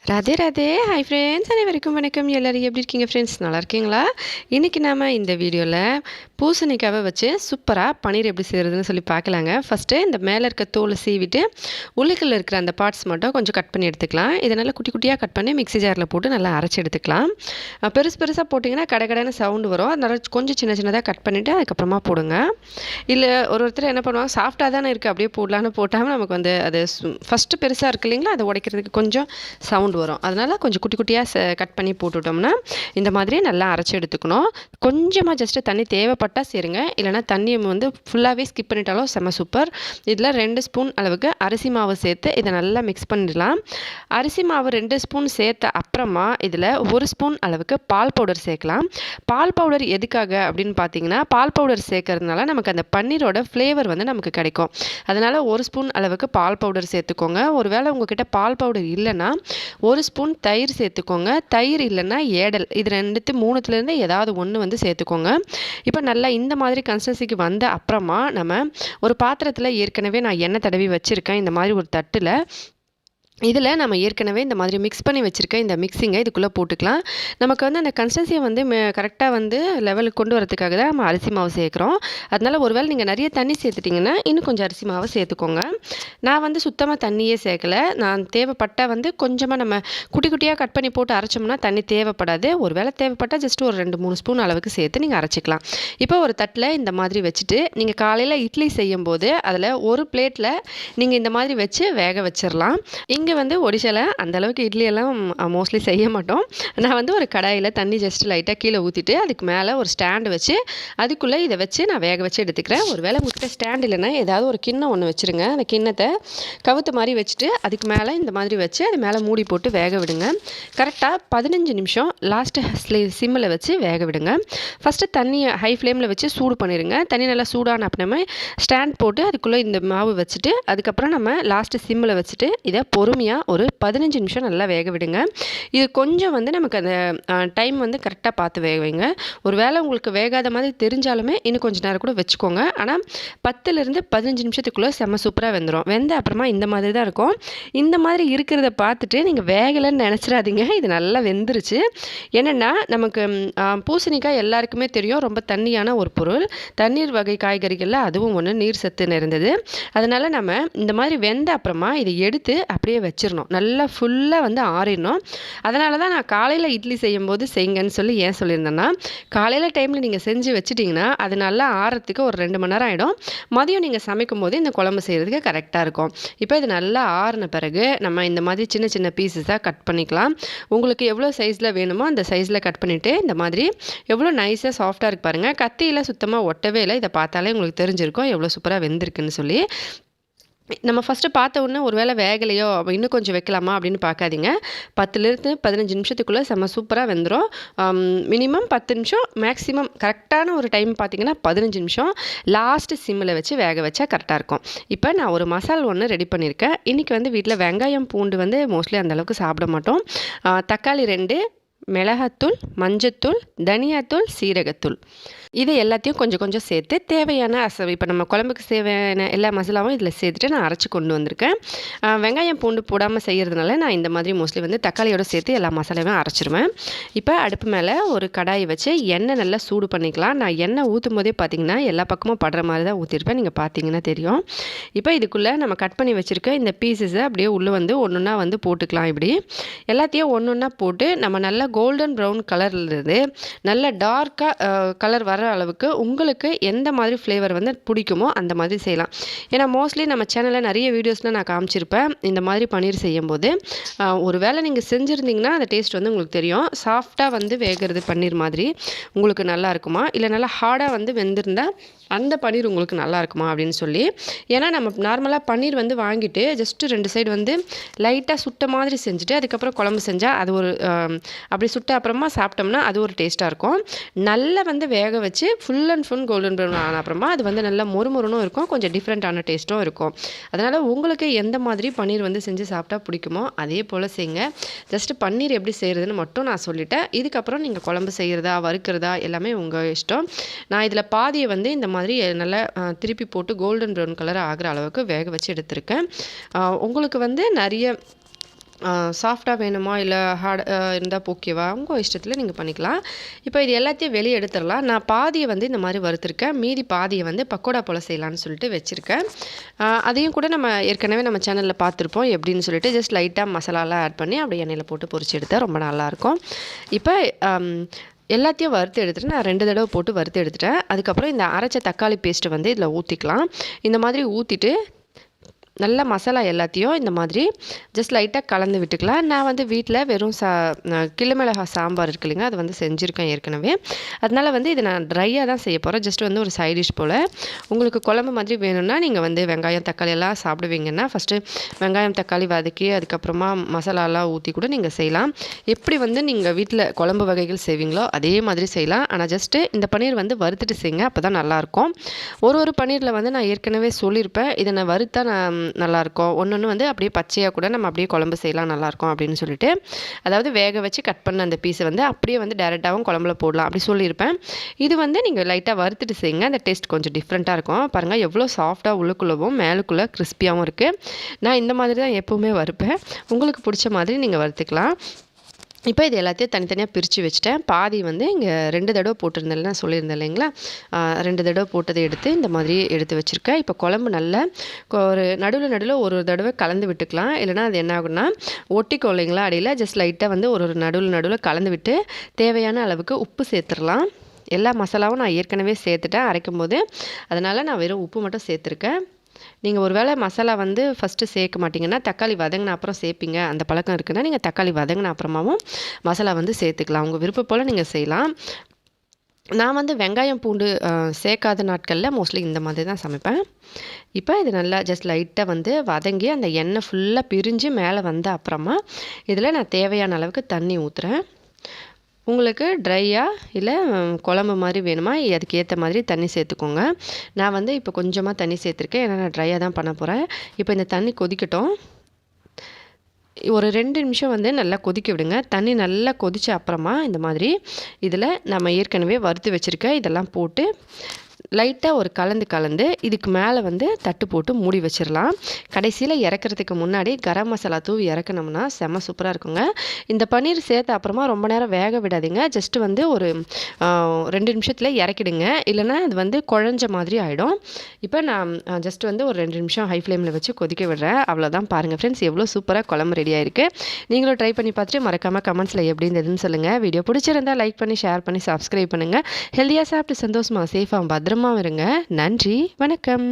Radhe Radhe! Hi friends, அனைவருக்கும் வணக்கம். எல்லாரும் எப்படி இருக்கீங்க ஃப்ரெண்ட்ஸ்? நல்லா இருக்கீங்களா? இன்றைக்கி நாம இந்த வீடியோவில் பூசணிக்காவை வச்சு சூப்பராக பன்னீர் எப்படி செய்கிறதுன்னு சொல்லி பார்க்கலாங்க. ஃபஸ்ட்டு இந்த மேலே இருக்க தோலை சீவிட்டு உள்ளுக்குள்ள இருக்கிற அந்த பார்ட்ஸ் மட்டும் கொஞ்சம் கட் பண்ணி எடுத்துக்கலாம். இதை நல்லா குட்டி குட்டியாக கட் பண்ணி மிக்ஸி ஜாரில் போட்டு நல்லா அரைச்சி எடுத்துக்கலாம். பெருசு பெருசாக போட்டிங்கன்னா கடகடன்னு சவுண்டு வரும். அதனால் கொஞ்சம் சின்ன சின்னதாக கட் பண்ணிவிட்டு அதுக்கப்புறமா போடுங்க. இல்லை ஒருத்தர் என்ன பண்ணுவாங்க, சாஃப்டாக தானே இருக்குது அப்படியே போடலான்னு போட்டாமல் நமக்கு வந்து அது ஃபஸ்ட்டு பெருசாக இருக்குது இல்லைங்களா, அதை உடைக்கிறதுக்கு கொஞ்சம் சவுண்ட் வரும். அதனால் கொஞ்சம் குட்டி குட்டியாக கட் பண்ணி போட்டுவிட்டோம்னா இந்த மாதிரி நல்லா அரைச்சி எடுத்துக்கணும். கொஞ்சமாக ஜஸ்ட்டு தண்ணி தேவைப்பட்டால் சேருங்க, இல்லைனா தண்ணியை வந்து ஃபுல்லாகவே ஸ்கிப் பண்ணிட்டாலும் செம்ம சூப்பர். இதில் 2 ஸ்பூன் அளவுக்கு அரிசி மாவு சேர்த்து இதை நல்லா மிக்ஸ் பண்ணிடலாம். அரிசி மாவு 2 ஸ்பூன் சேர்த்த அப்புறமா இதில் 1 ஸ்பூன் அளவுக்கு பால் பவுடர் சேர்க்கலாம். பால் பவுடர் எதுக்காக அப்படின்னு பார்த்தீங்கன்னா, பால் பவுடர் சேர்க்கறதுனால நமக்கு அந்த பன்னீரோட ஃப்ளேவர் வந்து நமக்கு கிடைக்கும். அதனால் 1 ஸ்பூன் அளவுக்கு பால் பவுடர் சேர்த்துக்கோங்க. ஒருவேளை உங்ககிட்ட பால் பவுடர் இல்லைன்னா 1 ஸ்பூன் தயிர் சேர்த்துக்கோங்க. தயிர் இல்லைன்னா ஏடல், இது 3த்துலேருந்து ஏதாவது ஒன்று வந்து சேர்த்துக்கோங்க. இப்போ நல்லா இந்த மாதிரி கன்சிஸ்டன்சிக்கு வந்த அப்புறமா நம்ம ஒரு பாத்திரத்தில் ஏற்கனவே நான் எண்ணெய் தடவி வச்சுருக்கேன். இந்த மாதிரி ஒரு தட்டில் இதில் நம்ம ஏற்கனவே இந்த மாதிரி மிக்ஸ் பண்ணி வச்சுருக்க இந்த மிக்ஸிங்கை இதுக்குள்ளே போட்டுக்கலாம். நமக்கு வந்து அந்த கன்சிஸ்டன்சியை வந்து கரெக்டாக வந்து லெவலுக்கு கொண்டு வரதுக்காக தான் நம்ம அரிசி மாவு சேர்க்குறோம். அதனால் ஒருவேளை நீங்கள் நிறைய தண்ணி சேர்த்துட்டிங்கன்னா இன்னும் கொஞ்சம் அரிசி மாவை சேர்த்துக்கோங்க. நான் வந்து சுத்தமாக தண்ணியே சேர்க்கலை. நான் தேவைப்பட்டால் வந்து கொஞ்சமாக நம்ம குட்டி குட்டியாக கட் பண்ணி போட்டு அரைச்சோம்னா தண்ணி தேவைப்படாது. ஒருவேளை தேவைப்பட்டால் ஜஸ்ட் ஒரு 2-3 ஸ்பூன் அளவுக்கு சேர்த்து நீங்கள் அரைச்சிக்கலாம். இப்போ ஒரு தட்டில் இந்த மாதிரி வச்சுட்டு நீங்கள் காலையில் இட்லி செய்யும்போது அதில் ஒரு பிளேட்டில் நீங்கள் இந்த மாதிரி வச்சு வேக வச்சிடலாம். இங்கே வந்து ஒடிசால அந்த அளவுக்கு இட்லியெல்லாம் மோஸ்ட்லி செய்ய மாட்டோம். நான் வந்து ஒரு கடாயில் தண்ணி ஜஸ்ட் லைட்டாக கீழே ஊற்றிட்டு அதுக்கு மேலே ஒரு ஸ்டாண்டு வச்சு அதுக்குள்ளே இதை வச்சு நான் வேக வச்சு எடுத்துக்கிறேன். ஒரு வேளை உங்கள்கிட்ட ஸ்டாண்ட் இல்லைன்னா ஏதாவது ஒரு கிண்ணம் ஒன்று வச்சுருங்க. அந்த கிண்ணத்தை கவுத்து மாதிரி வச்சுட்டு அதுக்கு மேலே இந்த மாதிரி வச்சு அது மேலே மூடி போட்டு வேக விடுங்க. கரெக்டாக 15 நிமிஷம் லாஸ்ட்டு சிம்மில் வச்சு வேக விடுங்க. ஃபஸ்ட்டு தண்ணியை ஹை ஃப்ளேமில் வச்சு சூடு பண்ணிடுங்க. தண்ணி நல்லா சூடான அப்புறமே ஸ்டாண்ட் போட்டு அதுக்குள்ளே இந்த மாவு வச்சுட்டு அதுக்கப்புறம் நம்ம லாஸ்ட்டு சிம்மில் வச்சுட்டு இதை பொறுமையாக ஒரு 15 நிமிஷம் நல்லா வேக விடுங்க. இது கொஞ்சம் வந்து நமக்கு அந்த டைம் வந்து கரெக்டாக பார்த்து வேக வைங்க. ஒரு வேளை உங்களுக்கு வேகாத மாதிரி தெரிஞ்சாலுமே இன்னும் கொஞ்சம் நேரம் கூட வச்சுக்கோங்க. ஆனால் 10லேருந்து 15 நிமிஷத்துக்குள்ளே செம்ம சூப்பராக வெந்துடும். வெந்த அப்புறமா இந்த மாதிரி தான் இருக்கும். இந்த மாதிரி இருக்கிறத பார்த்துட்டு நீங்கள் வேகலைன்னு நினச்சிடாதீங்க. இது நல்லா வெந்துருச்சு. என்னென்னா நமக்கு பூசணிக்காய் எல்லாருக்குமே தெரியும், ரொம்ப தண்ணியான ஒரு பொருள். தண்ணீர் வகை காய்கறிகளில் அதுவும் ஒன்று, நீர் சத்து நிறைந்தது. அதனால் நம்ம இந்த மாதிரி வெந்த அப்புறமா இதை எடுத்து அப்படியே வச்சிடணும். நல்லா ஃபுல்லாக வந்து ஆறிடணும். அதனால தான் நான் காலையில் இட்லி செய்யும்போது செய்யுங்கன்னு சொல்லி ஏன் சொல்லியிருந்தேன்னா, காலையில் டைமில் நீங்கள் செஞ்சு வச்சுட்டிங்கன்னா அது நல்லா ஆறத்துக்கு ஒரு 2 மணி நேரம் ஆகிடும். மதியம் நீங்கள் சமைக்கும் போது இந்த குழம்பு செய்கிறதுக்கு கரெக்டாக இருக்கும். இப்போ இது நல்லா ஆறின பிறகு நம்ம இந்த மாதிரி சின்ன சின்ன பீசஸாக கட் பண்ணிக்கலாம். உங்களுக்கு எவ்வளோ சைஸில் வேணுமோ அந்த சைஸில் கட் பண்ணிவிட்டு இந்த மாதிரி எவ்வளோ நைஸாக சாஃப்டாக இருக்கு பாருங்கள். கத்தியில் சுத்தமாக ஒட்டவே இல்லை. இதை பார்த்தாலே உங்களுக்கு தெரிஞ்சிருக்கும் எவ்வளோ சூப்பராக வெந்திருக்குன்னு சொல்லி. நம்ம ஃபஸ்ட்டு பார்த்த உடனே ஒரு வேளை வேகலையோ இன்னும் கொஞ்சம் வைக்கலாமா அப்படின்னு பார்க்காதீங்க. 10லேருந்து 15 நிமிஷத்துக்குள்ளே செம்ம சூப்பராக வெந்துடும். மினிமம் 10 நிமிஷம், மேக்ஸிமம் கரெக்டான ஒரு டைம் பார்த்தீங்கன்னா 15 நிமிஷம் லாஸ்ட்டு சிம்மில் வச்சு வேக வச்சா கரெக்டாக இருக்கும். இப்போ நான் ஒரு மசால் ஒன்று ரெடி பண்ணியிருக்கேன். இன்றைக்கி வந்து வீட்டில் வெங்காயம் பூண்டு வந்து மோஸ்ட்லி அந்தளவுக்கு சாப்பிட மாட்டோம். தக்காளி 2, மிளகாத்தூள், மஞ்சத்தூள், தனியாத்தூள், சீரகத்தூள், இது எல்லாத்தையும் கொஞ்சம் கொஞ்சம் சேர்த்து தேவையான இப்போ நம்ம குழம்புக்கு தேவையான எல்லா மசாலாவும் இதில் சேர்த்துட்டு நான் அரைச்சி கொண்டு வந்திருக்கேன். வெங்காயம் பூண்டு போடாமல் செய்கிறதுனால நான் இந்த மாதிரி மோஸ்ட்லி வந்து தக்காளியோடு சேர்த்து எல்லா மசாலாவையும் அரைச்சிருவேன். இப்போ அடுப்பு மேலே ஒரு கடாயை வச்சு எண்ணெய் நல்லா சூடு பண்ணிக்கலாம். நான் எண்ணெய் ஊற்றும் போதே பார்த்தீங்கன்னா எல்லா பக்கமும் படுற மாதிரி தான் ஊற்றிருப்பேன். நீங்கள் பார்த்தீங்கன்னா தெரியும். இப்போ இதுக்குள்ளே நம்ம கட் பண்ணி வச்சுருக்க இந்த பீசஸை அப்படியே உள்ளே வந்து ஒன்று ஒன்றா வந்து போட்டுக்கலாம். இப்படி எல்லாத்தையும் ஒன்று ஒன்றா போட்டு நம்ம நல்லா கோல்டன் ப்ரௌன் கலர்லேருந்து நல்ல டார்க்காக கலர் வர அளவுக்கு உங்களுக்கு எந்த மாதிரி ஃப்ளேவர் வந்து பிடிக்குமோ அந்த மாதிரி செய்யலாம். ஏன்னா மோஸ்ட்லி நம்ம சேனலில் நிறைய வீடியோஸில் நான் காமிச்சிருப்பேன் இந்த மாதிரி பன்னீர் செய்யும்போது. ஒரு வேளை நீங்கள் செஞ்சுருந்தீங்கன்னா அந்த டேஸ்ட் வந்து உங்களுக்கு தெரியும். சாஃப்டாக வந்து வேகிறது பன்னீர் மாதிரி உங்களுக்கு நல்லா இருக்குமா, இல்லை நல்லா ஹார்டாக வந்து வெந்திருந்தால் அந்த பன்னீர் உங்களுக்கு நல்லா இருக்குமா அப்படின்னு சொல்லி. ஏன்னா நம்ம நார்மலாக பன்னீர் வந்து வாங்கிட்டு ஜஸ்ட்டு 2 சைடு வந்து லைட்டாக சுட்ட மாதிரி செஞ்சுட்டு அதுக்கப்புறம் குழம்பு செஞ்சால் அது ஒரு அப்படி சுட்ட அப்புறமா சாப்பிட்டோம்னா அது ஒரு டேஸ்ட்டாக இருக்கும். நல்லா வந்து வேக வச்சு full and full golden brown ஆன அப்புறமா அது வந்து நல்லா மொறுமொறுனும் இருக்கும், கொஞ்சம் டிஃப்ரெண்ட்டான டேஸ்ட்டும் இருக்கும். அதனால் உங்களுக்கு எந்த மாதிரி பன்னீர் வந்து செஞ்சு சாப்பிட்டா பிடிக்குமோ அதே போல் செய்யுங்க. ஜஸ்ட்டு பன்னீர் எப்படி செய்கிறதுன்னு மட்டும் நான் சொல்லிட்டேன். இதுக்கப்புறம் நீங்கள் குழம்பு செய்கிறதா வறுக்கிறதா எல்லாமே உங்கள் இஷ்டம். நான் இதில் பாதியை வந்து இந்த மாதிரி நல்லா திருப்பி போட்டு கோல்டன் ப்ரௌன் கலர் ஆகிற அளவுக்கு வேக வச்சு எடுத்திருக்கேன். உங்களுக்கு வந்து நிறைய சாஃப்டாக வேணுமா இல்லை ஹார்ட் இருந்தால் ஓகேவா உங்கள் இஷ்டத்தில் நீங்கள் பண்ணிக்கலாம். இப்போ இது எல்லாத்தையும் வெளியே எடுத்துடலாம். நான் பாதியை வந்து இந்த மாதிரி வறுத்துருக்கேன், மீதி பாதியை வந்து பக்கோடா போல் செய்யலான்னு சொல்லிட்டு வச்சுருக்கேன். அதையும் கூட நம்ம ஏற்கனவே நம்ம சேனலில் பார்த்துருப்போம் எப்படின்னு சொல்லிட்டு. ஜஸ்ட் லைட்டாக மசாலாலாம் ஆட் பண்ணி அப்படியே எண்ணெயில் போட்டு பொரிச்சு எடுத்தால் ரொம்ப நல்லாயிருக்கும். இப்போ எல்லாத்தையும் வறுத்து எடுத்துகிட்டு நான் 2 தடவை போட்டு வறுத்து எடுத்துட்டேன். அதுக்கப்புறம் இந்த அரைச்ச தக்காளி பேஸ்ட்டை வந்து இதில் ஊற்றிக்கலாம். இந்த மாதிரி ஊற்றிட்டு நல்லா மசாலா எல்லாத்தையும் இந்த மாதிரி ஜஸ்ட் லைட்டாக கலந்து விட்டுக்கலாம். நான் வந்து வீட்டில் வெறும் கிள்ளு மிளகா சாம்பார் இருக்கு இல்லைங்க, அது வந்து செஞ்சுருக்கேன் ஏற்கனவே. அதனால் வந்து இதை நான் ட்ரையாக தான் செய்ய போகிறேன். ஜஸ்ட் வந்து ஒரு சைட் டிஷ் போல். உங்களுக்கு குழம்பு மாதிரி வேணும்னா நீங்கள் வந்து வெங்காயம் தக்காளி எல்லாம் சாப்பிடுவீங்கன்னா ஃபஸ்ட்டு வெங்காயம் தக்காளி வதக்கி அதுக்கப்புறமா மசாலாலாம் ஊற்றி கூட நீங்கள் செய்யலாம். எப்படி வந்து நீங்கள் வீட்டில் குழம்பு வகைகள் செய்வீங்களோ அதே மாதிரி செய்யலாம். ஆனால் ஜஸ்ட்டு இந்த பன்னீர் வந்து வறுத்துட்டு செய்யுங்க, அப்போ தான் நல்லாயிருக்கும். ஒரு பன்னீரில் வந்து நான் ஏற்கனவே சொல்லியிருப்பேன், இதை நான் வறுத்தா நான் நல்லாயிருக்கும். ஒன்று வந்து அப்படியே பச்சையாக கூட நம்ம அப்படியே குழம்பு செய்யலாம் நல்லாயிருக்கும் அப்படின்னு சொல்லிட்டு, அதாவது வேக வச்சு கட் பண்ண அந்த பீஸை வந்து அப்படியே வந்து டேரெக்டாகவும் குழம்புல போடலாம் அப்படி சொல்லியிருப்பேன். இது வந்து நீங்கள் லைட்டாக வறுத்துட்டு செய்யுங்க, அந்த டேஸ்ட் கொஞ்சம் டிஃப்ரெண்ட்டாக இருக்கும். பாருங்கள் எவ்வளோ சாஃப்டாக உள்ளுக்குள்ளவும் மேலுக்குள்ளே கிறிஸ்பியாகவும் இருக்குது. நான் இந்த மாதிரி தான் எப்போவுமே வறுப்பேன். உங்களுக்கு பிடிச்ச மாதிரி நீங்கள் வறுத்துக்கலாம். இப்போ இது எல்லாத்தையும் தனித்தனியாக பிரித்து வச்சுட்டேன். பாதி வந்து இங்கே 2 தடவை போட்டிருந்தேன் நான் சொல்லியிருந்தேன் இல்லைங்களா, 2 தடவை போட்டதை எடுத்து இந்த மாதிரி எடுத்து வச்சுருக்கேன். இப்போ குழம்பு நல்லா ஒரு நடுவில் ஒரு தடவை கலந்து விட்டுக்கலாம். இல்லைனா அது என்ன ஆகுன்னா ஒட்டிக்கும் இல்லைங்களா அடியில். ஜஸ்ட் லைட்டாக வந்து ஒரு நடுவில் கலந்து விட்டு தேவையான அளவுக்கு உப்பு சேர்த்துடலாம். எல்லா மசாலாவும் நான் ஏற்கனவே சேர்த்துட்டேன் அரைக்கும் போது, அதனால் நான் வெறும் உப்பு மட்டும் சேர்த்துருக்கேன். நீங்கள் ஒரு வேளை மசாலா வந்து ஃபஸ்ட்டு சேர்க்க மாட்டிங்கன்னா தக்காளி வதங்கின அப்புறம் சேர்ப்பீங்க, அந்த பழக்கம் இருக்குன்னா நீங்கள் தக்காளி வதங்கின அப்புறமாவும் மசாலா வந்து சேர்த்துக்கலாம். உங்கள் விருப்பம் போல் நீங்கள் செய்யலாம். நான் வந்து வெங்காயம் பூண்டு சேர்க்காத நாட்களில் மோஸ்ட்லி இந்த மாதிரி தான் சமைப்பேன். இப்போ இது நல்லா ஜஸ்ட் லைட்டாக வந்து வதங்கி அந்த எண்ணெய் ஃபுல்லாக பிரிஞ்சு மேலே வந்த அப்புறமா இதில் நான் தேவையான அளவுக்கு தண்ணி ஊற்றுறேன். உங்களுக்கு ட்ரையாக இல்லை குழம்பு மாதிரி வேணுமா அதுக்கு ஏற்ற மாதிரி தண்ணி சேர்த்துக்கோங்க. நான் வந்து இப்போ கொஞ்சமாக தண்ணி சேர்த்துருக்கேன், ஏன்னா நான் ட்ரையாக தான் பண்ண போகிறேன். இப்போ இந்த தண்ணி கொதிக்கட்டும். ஒரு 2 நிமிஷம் வந்து நல்லா கொதிக்க விடுங்க. தண்ணி நல்லா கொதித்த அப்புறமா இந்த மாதிரி இதில் நம்ம ஏற்கனவே வறுத்து வச்சுருக்க இதெல்லாம் போட்டு லைட்டாக ஒரு கலந்து இதுக்கு மேலே வந்து தட்டு போட்டு மூடி வச்சிடலாம். கடைசியில் இறக்குறதுக்கு முன்னாடி கரம் மசாலா தூவி இறக்கணும்னா செம்ம சூப்பராக இருக்குங்க. இந்த பன்னீர் சேர்த்த அப்புறமா ரொம்ப நேரம் வேக விடாதீங்க. ஜஸ்ட்டு வந்து ஒரு 2 நிமிஷத்தில் இறக்கிடுங்க, இல்லைனா அது வந்து குழஞ்ச மாதிரி ஆகிடும். இப்போ நான் ஜஸ்ட் வந்து ஒரு 2 நிமிஷம் ஹை ஃப்ளேமில் வச்சு கொதிக்க விடுறேன். அவ்வளோதான். பாருங்கள் ஃப்ரெண்ட்ஸ், எவ்வளோ சூப்பராக குழம்பு ரெடி ஆகிருக்கு. நீங்களும் ட்ரை பண்ணி பார்த்துட்டு மறக்காமல் கமெண்ட்ஸில் எப்படி இருந்ததுன்னு சொல்லுங்கள். வீடியோ பிடிச்சிருந்தால் லைக் பண்ணி ஷேர் பண்ணி சப்ஸ்கிரைப் பண்ணுங்கள். ஹெல்த்தியாக சாப்பிட்டு சந்தோஷமாக சேஃபாக பத்திரமா இருங்க. நன்றி, வணக்கம்.